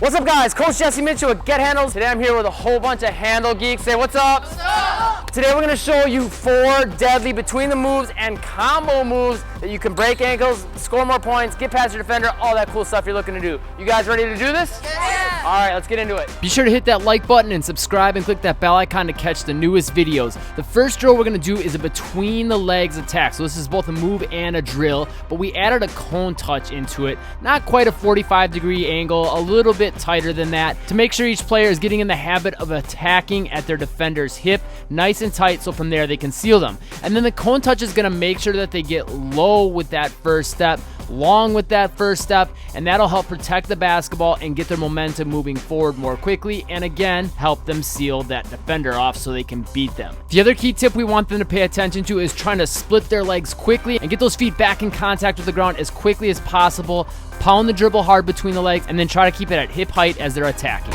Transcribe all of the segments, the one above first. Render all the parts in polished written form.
What's up, guys? Coach Jesse Mitchell with Get Handles. Today I'm here with a whole bunch of handle geeks. Say what's up? What's up? Today we're gonna show you 4 deadly between the moves and combo moves that you can break ankles, score more points, get past your defender, all that cool stuff you're looking to do. You guys ready to do this? Yeah. All right, let's get into it. Be sure to hit that like button and subscribe and click that bell icon to catch the newest videos. The first drill we're gonna do is a between the legs attack. So this is both a move and a drill, but we added a cone touch into it. Not quite a 45-degree angle, a little bit tighter than that, to make sure each player is getting in the habit of attacking at their defender's hip, nice and tight, so from there they can seal them. And then the cone touch is gonna make sure that they get low with that first step, long with that first step, and that'll help protect the basketball and get their momentum moving forward more quickly, and again, help them seal that defender off so they can beat them. The other key tip we want them to pay attention to is trying to split their legs quickly and get those feet back in contact with the ground as quickly as possible. Pound the dribble hard between the legs and then try to keep it at hip height as they're attacking.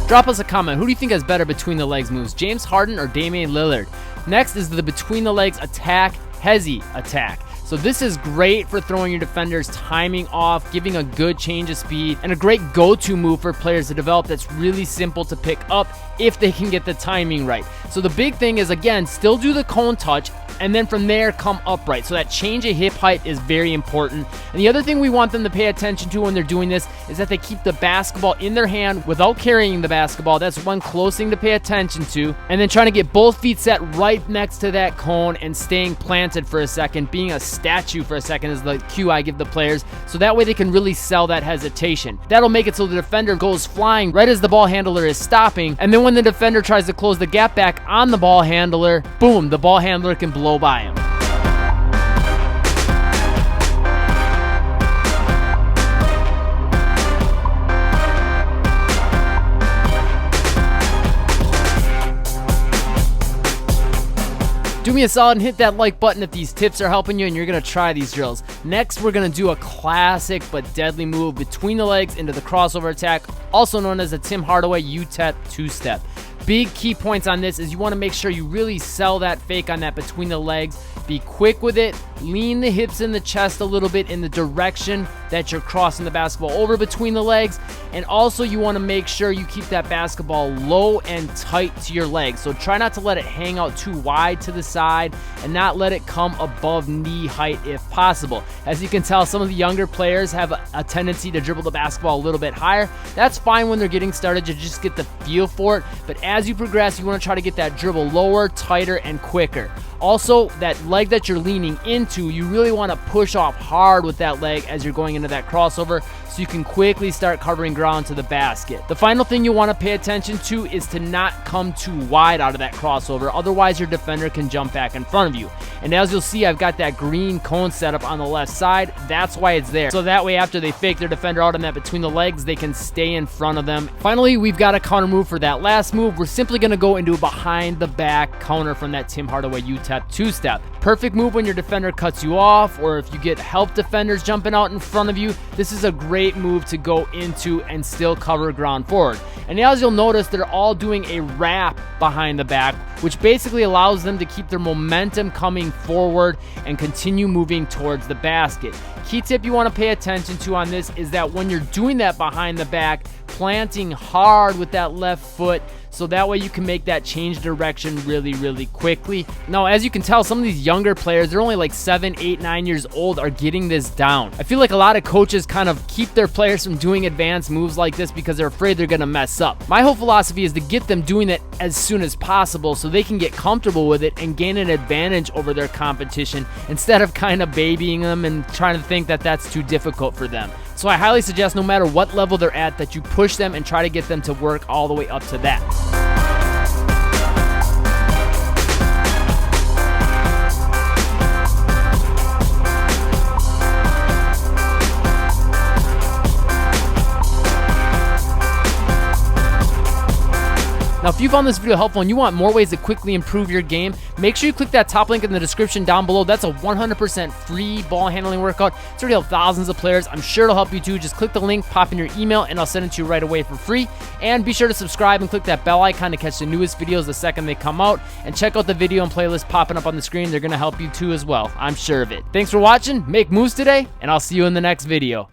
Drop us a comment. Who do you think has better between the legs moves, James Harden or Damian Lillard? Next is the between the legs attack, Pezzi attack. So this is great for throwing your defenders timing off, giving a good change of speed, and a great go-to move for players to develop that's really simple to pick up if they can get the timing right. So the big thing is, again, still do the cone touch, and then from there come upright. So that change of hip height is very important. And the other thing we want them to pay attention to when they're doing this is that they keep the basketball in their hand without carrying the basketball. That's one close thing to pay attention to. And then trying to get both feet set right next to that cone and staying planted for a second, being a statue for a second is the cue I give the players, so that way they can really sell that hesitation. That'll make it so the defender goes flying right as the ball handler is stopping, and then when the defender tries to close the gap back on the ball handler, boom, the ball handler can blow by him. Do me a solid and hit that like button if these tips are helping you and you're going to try these drills. Next, we're going to do a classic but deadly move between the legs into the crossover attack, also known as a Tim Hardaway U-Tep 2-step. Big key points on this is you want to make sure you really sell that fake on that between the legs. Be quick with it, lean the hips and the chest a little bit in the direction that you're crossing the basketball over between the legs, and also you want to make sure you keep that basketball low and tight to your legs. So try not to let it hang out too wide to the side and not let it come above knee height if possible. As you can tell, some of the younger players have a tendency to dribble the basketball a little bit higher. That's fine when they're getting started, you just get the feel for it, but as you progress, you want to try to get that dribble lower, tighter, and quicker. Also, that leg that you're leaning into, you really want to push off hard with that leg as you're going into that crossover so you can quickly start covering ground to the basket. The final thing you want to pay attention to is to not come too wide out of that crossover, otherwise your defender can jump back in front of you. And as you'll see, I've got that green cone set up on the left side. That's why it's there. So that way after they fake their defender out on that between the legs, they can stay in front of them. Finally, we've got a counter move for that last move. We're simply going to go into a behind the back counter from that Tim Hardaway U-Tep 2-step. Perfect move when your defender cuts you off, or if you get help defenders jumping out in front of you. This is a great move to go into and still cover ground forward. And as you'll notice, they're all doing a wrap behind the back, which basically allows them to keep their momentum coming forward and continue moving towards the basket. Key tip you want to pay attention to on this is that when you're doing that behind the back, planting hard with that left foot, so that way you can make that change direction really, really quickly. Now, as you can tell, some of these younger players, they're only like 7, 8, 9 years old, are getting this down. I feel like a lot of coaches kind of keep their players from doing advanced moves like this because they're afraid they're going to mess up. My whole philosophy is to get them doing it as soon as possible so they can get comfortable with it and gain an advantage over their competition instead of kind of babying them and trying to think that that's too difficult for them. So I highly suggest, no matter what level they're at, that you push them and try to get them to work all the way up to that. Now, if you found this video helpful and you want more ways to quickly improve your game, make sure you click that top link in the description down below. That's a 100% free ball handling workout. It's already helped thousands of players. I'm sure it'll help you too. Just click the link, pop in your email, and I'll send it to you right away for free. And be sure to subscribe and click that bell icon to catch the newest videos the second they come out. And check out the video and playlist popping up on the screen. They're going to help you too as well. I'm sure of it. Thanks for watching. Make moves today, and I'll see you in the next video.